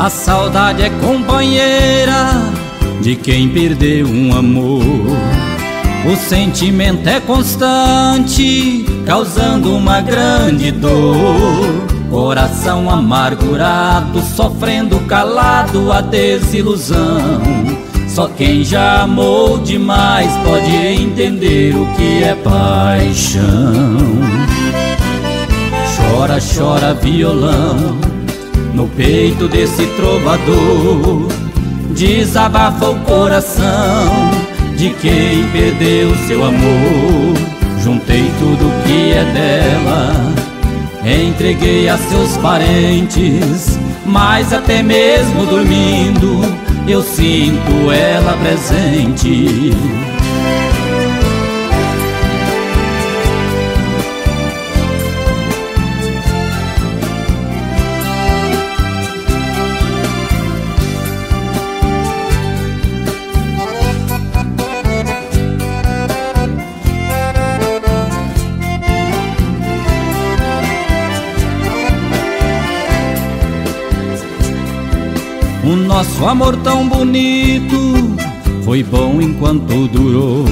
A saudade é companheira de quem perdeu um amor. O sentimento é constante, causando uma grande dor. Coração amargurado, sofrendo calado a desilusão. Só quem já amou demais pode entender o que é paixão. Chora, chora violão no peito desse trovador. Desabafa o coração de quem perdeu seu amor. Juntei tudo que é dela, entreguei a seus parentes, mas até mesmo dormindo eu sinto ela presente. O nosso amor tão bonito foi bom enquanto durou.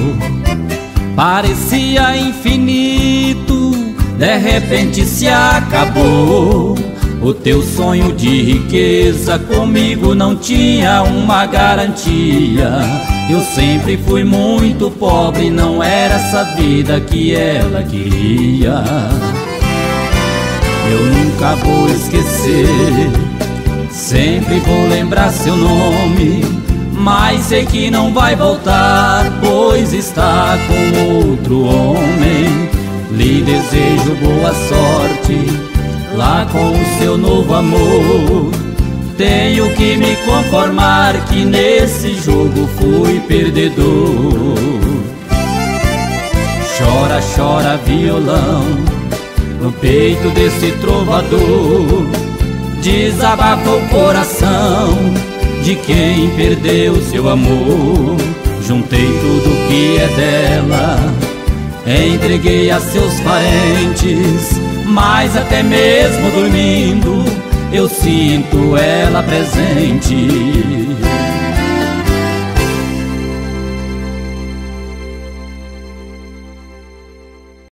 Parecia infinito, de repente se acabou. O teu sonho de riqueza comigo não tinha uma garantia. Eu sempre fui muito pobre, não era essa vida que ela queria. Eu nunca vou esquecer, sempre vou lembrar seu nome, mas sei que não vai voltar, pois está com outro homem. Lhe desejo boa sorte lá com o seu novo amor. Tenho que me conformar que nesse jogo fui perdedor. Chora, chora violão no peito desse trovador. Desabafa o coração de quem perdeu seu amor. Juntei tudo que é dela, entreguei a seus parentes, mas até mesmo dormindo eu sinto ela presente.